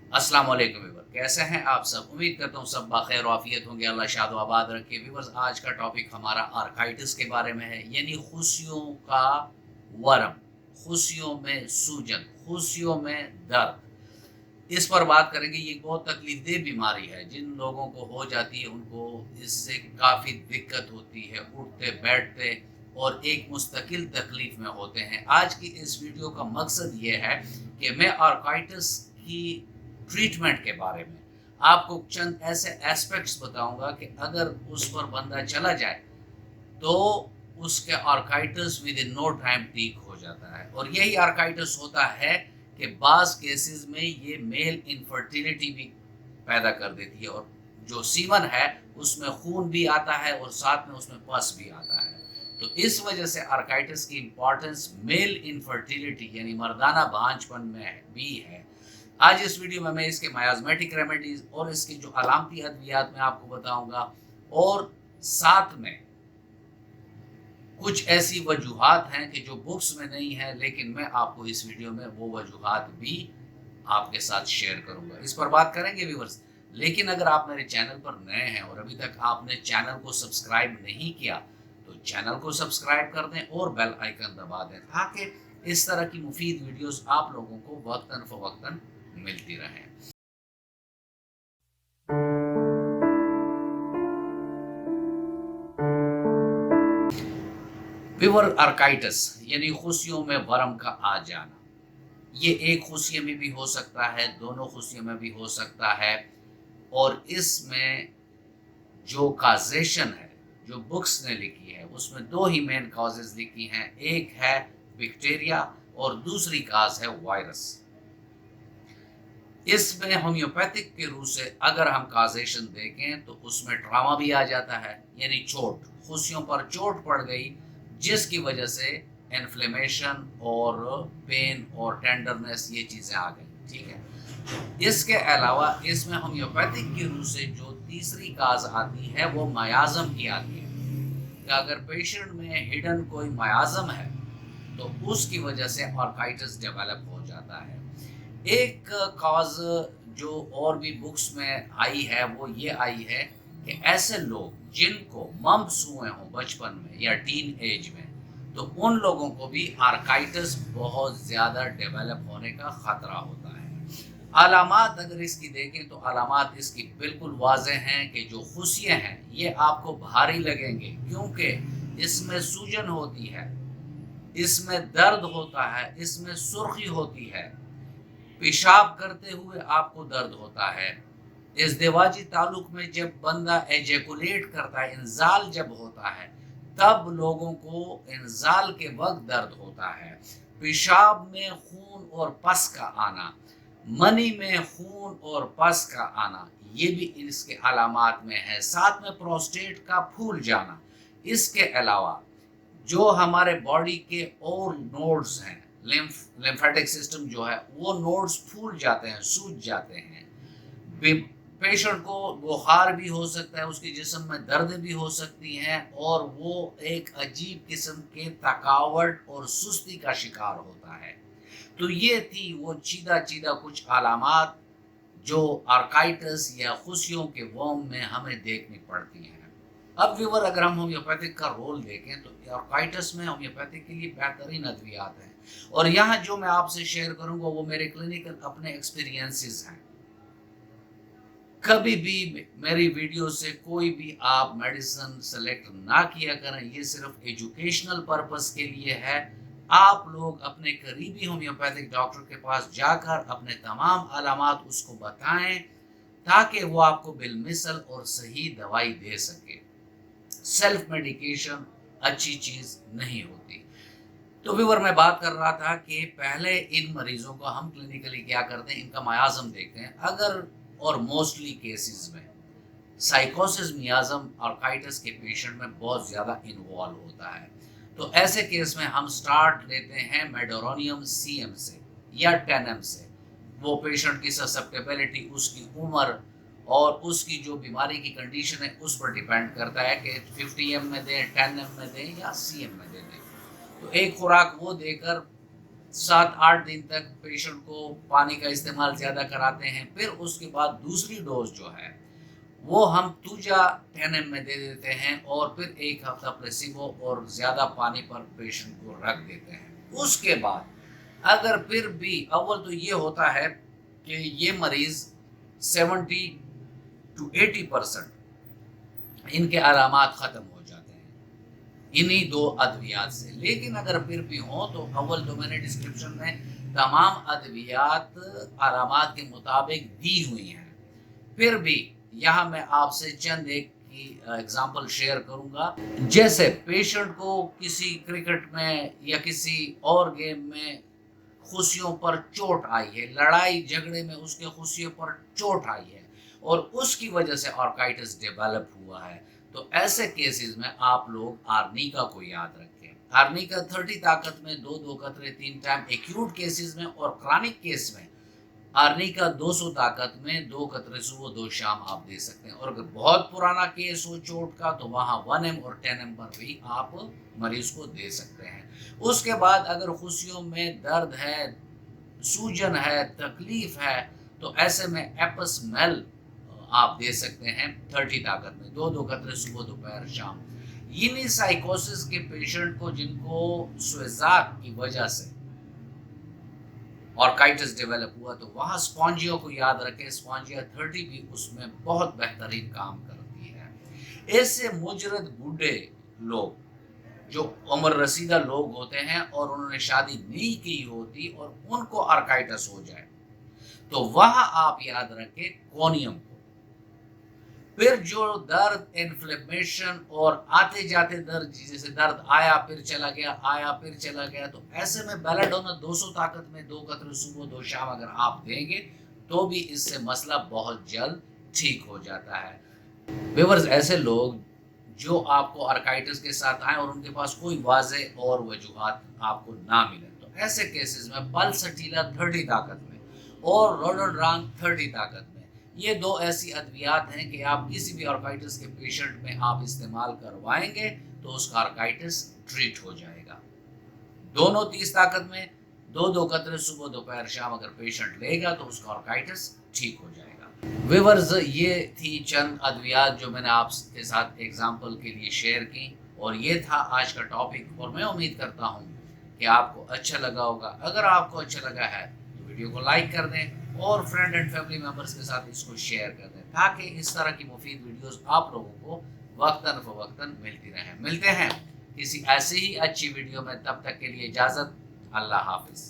अस्सलाम वालेकुम व्यूअर, कैसे हैं आप सब? उम्मीद करता हूँ सब बखैर और आफियत होंगे। अल्लाह शाद व आबाद रखे। व्यूअर्स, आज का टॉपिक हमारा आर्काइटिस के बारे में है, यानी खुशियों का वरम, खुशियों में सूजन, खुशियों में दर्द। इस पर बात करेंगे। ये एक बहुत तकलीफदेह बीमारी है। जिन लोगों को हो जाती है उनको इससे काफ़ी दिक्कत होती है, उठते बैठते और एक मुस्तकिल तकलीफ में होते हैं। आज की इस वीडियो का मकसद ये है कि मैं आर्काइटिस की ट्रीटमेंट के बारे में आपको चंद ऐसे एस्पेक्ट्स बताऊंगा कि अगर उस पर बंदा चला जाए तो उसके orchitis with in no time ठीक हो जाता है। और यही आर्काइटिस होता है कि बाज़ केसेस में ये मेल इनफर्टिलिटी भी पैदा कर देती है, और जो सीमन है उसमें खून भी आता है और साथ में उसमें पस भी आता है। तो इस वजह से आर्काइटिस की इम्पोर्टेंस मेल इनफर्टिलिटी यानी मर्दाना भांजपन में भी है। आज इस वीडियो में मैं इसके मायाज़मेटिक रेमेडीज और इसकी जो अलामती अद्वियात मैं आपको बताऊंगा, और साथ में कुछ ऐसी वजूहात हैं कि जो बुक्स में नहीं है, लेकिन मैं आपको इस वीडियो में वो वजूहात भी आपके साथ शेयर करूंगा। इस पर बात करेंगे व्यूअर्स। लेकिन अगर आप मेरे चैनल पर नए हैं और अभी तक आपने चैनल को सब्सक्राइब नहीं किया तो चैनल को सब्सक्राइब कर दें और बेल आइकन दबा दें, ताकि इस तरह की मुफीद वीडियोस आप लोगों को वक्तन फवक्तन मिलती रहें। विवर आर्काइटिस यानी खुशियों में वरम का आ जाना, ये एक खुशी में भी हो सकता है, दोनों खुशियों में भी हो सकता है। और इसमें जो काजेशन है, जो बुक्स ने लिखी है, उसमें दो ही मेन कॉजेज लिखी हैं। एक है बैक्टीरिया और दूसरी काज है वायरस। इसमें होम्योपैथिक के रूप से अगर हम काजेशन देखें तो उसमें ट्रामा भी आ जाता है, यानी चोट, खुशियों पर चोट पड़ गई जिसकी वजह से इन्फ्लेमेशन और पेन और टेंडरनेस ये चीज़ें आ गई। ठीक है। इसके अलावा इसमें होम्योपैथिक के रूप से जो तीसरी काज आती है वो मायाज़म की आती है, कि अगर पेशेंट में हिडन कोई मायाज़म है तो उसकी वजह से आर्काइटिस डेवलप हो जाता है। एक कॉज जो और भी बुक्स में आई है वो ये आई है कि ऐसे लोग जिनको मम्प्स हुए हों बचपन में या टीन एज में, तो उन लोगों को भी आर्काइटिस बहुत ज़्यादा डेवलप होने का ख़तरा होता है। अलामात अगर इसकी देखें तो अलामात इसकी बिल्कुल वाज़ेह हैं कि जो खुशियाँ हैं ये आपको भारी लगेंगे, क्योंकि इसमें सूजन होती है, इसमें दर्द होता है, इसमें सुर्खी होती है, पेशाब करते हुए आपको दर्द होता है। इज़दिवाजी ताल्लुक में जब बंदा एजैकुलेट करता है, इंजाल जब होता है, तब लोगों को इंजाल के वक्त दर्द होता है। पेशाब में खून और पस का आना, मनी में खून और पस का आना, ये भी इसके अलामात में है। साथ में प्रोस्टेट का फूल जाना। इसके अलावा जो हमारे बॉडी के और नोड्स हैं, लिम्फेटिक सिस्टम जो है, वो नोड्स फूल जाते हैं, सूज जाते हैं। पेशेंट को बुखार भी हो सकता है, उसके जिस्म में दर्द भी हो सकती हैं, और वो एक अजीब किस्म के थकावट और सुस्ती का शिकार होता है। तो ये थी वो चीदा चीदा कुछ अलामात जो आर्काइटिस या खुशियों के वोम में हमें देखनी पड़ती हैं। अब व्यूअर, अगर हम होम्योपैथिक का रोल देखें तो आर्काइटिस में होम्योपैथिक के लिए बेहतरीन अद्वियात हैं, और यहाँ जो मैं आपसे शेयर करूँगा वो मेरे क्लिनिकल अपने एक्सपीरियंसेस हैं। कभी भी मेरी वीडियो से कोई भी आप मेडिसिन सेलेक्ट ना किया करें, ये सिर्फ एजुकेशनल पर्पस के लिए है। आप लोग अपने करीबी होम्योपैथिक डॉक्टर के पास जाकर अपने तमाम अलामात उसको बताएं, ताकि वो आपको बिलमिसल और सही दवाई दे सके। सेल्फ मेडिकेशन अच्छी चीज़ नहीं होती। तो व्यूअर, मैं बात कर रहा था कि पहले इन मरीजों को हम क्लिनिकली क्या करते हैं, इनका मायाज़म देखते हैं। अगर और मोस्टली केसेस में साइकोसिस मियाज़म आर्काइटिस के पेशेंट में बहुत ज़्यादा इन्वॉल्व होता है, तो ऐसे केस में हम स्टार्ट लेते हैं मेडोरोनियम सीएम से या 10M से। वो पेशेंट की ससेप्टेबिलिटी, उसकी उम्र और उसकी जो बीमारी की कंडीशन है उस पर डिपेंड करता है कि 50M में दें, 10M में दें या CM में दें। तो एक खुराक वो देकर 7-8 दिन तक पेशेंट को पानी का इस्तेमाल ज़्यादा कराते हैं। फिर उसके बाद दूसरी डोज जो है वो हम तूजा 10 ml में दे देते हैं और फिर 1 हफ्ता प्लेसिबो और ज़्यादा पानी पर पेशेंट को रख देते हैं। उसके बाद अगर फिर भी अव्वल तो ये होता है कि ये मरीज़ 70 to 80% इनके अलामात ख़त्म हो जाते हैं इन्हीं 2 अद्वियात से। लेकिन अगर फिर भी हो तो अव्वल तो मैंने डिस्क्रिप्शन में तमाम अद्वियात अलामात के मुताबिक दी हुई हैं। फिर भी यहाँ मैं आपसे चंद एक की एग्जांपल शेयर करूंगा। जैसे पेशेंट को किसी क्रिकेट में या किसी और गेम में खुशियों पर चोट आई है, लड़ाई झगड़े में उसके खुशियों पर चोट आई है और उसकी वजह से ऑर्काइटिस डेवलप हुआ है, तो ऐसे केसेस में आप लोग आर्निका को याद रखें। आर्निका 30 ताकत में 2-2 कतरे 3 टाइम एक्यूट केसेस में और क्रॉनिक केस में आर्निका 200 ताकत में 2 कतरे सुबह 2 शाम आप दे सकते हैं। और अगर बहुत पुराना केस हो चोट का तो वहाँ 1 ml और 10 ml पर भी आप मरीज को दे सकते हैं। उसके बाद अगर खुशियों में दर्द है, सूजन है, तकलीफ है, तो ऐसे में एपसमेल आप दे सकते हैं 30 ताकत में 2-2 कतरे सुबह दोपहर शाम। इन्हीं साइकोसिस के पेशेंट को जिनको स्वेज़ाक की वजह से ऑर्काइटिस डेवलप हुआ तो वहाँ स्पॉन्जियो को याद रखें। स्पॉन्जिया 30 भी उसमें बहुत बेहतरीन काम करती है। ऐसे मुजरद बूढ़े लोग जो उम्र रसीदा लोग होते हैं और उन्होंने शादी नहीं की होती और उनको ऑर्काइटिस हो जाए तो वहाँ आप याद रखें कोनियम को। फिर जो दर्द, इन्फ्लेमेशन और आते जाते दर्द, जैसे दर्द आया फिर चला गया, आया फिर चला गया, तो ऐसे में बेलाडोना 200 ताकत में 2 कतरे सुबह 2 शाम अगर आप देंगे तो भी इससे मसला बहुत जल्द ठीक हो जाता है। व्यूअर्स, ऐसे लोग जो आपको ऑर्काइटिस के साथ आए और उनके पास कोई वाज़े और वजूहात आपको ना मिले, तो ऐसे केसेस में पल्सटीला 30 ताकत में और रोडोड्रान 30 ताकत में, ये 2 ऐसी अद्वियात हैं कि आप किसी भी ऑर्काइटिस के पेशेंट में आप इस्तेमाल करवाएंगे तो उसका ऑर्काइटिस ट्रीट हो जाएगा। दोनों 30 ताकत में 2-2 कतरे सुबह दोपहर शाम अगर पेशेंट लेगा तो उसका ऑर्काइटिस ठीक हो जाएगा। व्यूअर्स, ये थी चंद अद्वियात जो मैंने आपके साथ एग्जाम्पल के लिए शेयर की और ये था आज का टॉपिक और मैं उम्मीद करता हूँ कि आपको अच्छा लगा होगा। अगर आपको अच्छा लगा है तो वीडियो को लाइक कर दें और फ्रेंड एंड फैमिली मेंबर्स के साथ इसको शेयर कर दें ताकि इस तरह की मुफीद वीडियोस आप लोगों को वक्तन फवक्तन मिलती रहें। मिलते हैं किसी ऐसी ही अच्छी वीडियो में, तब तक के लिए इजाज़त। अल्लाह हाफिज़।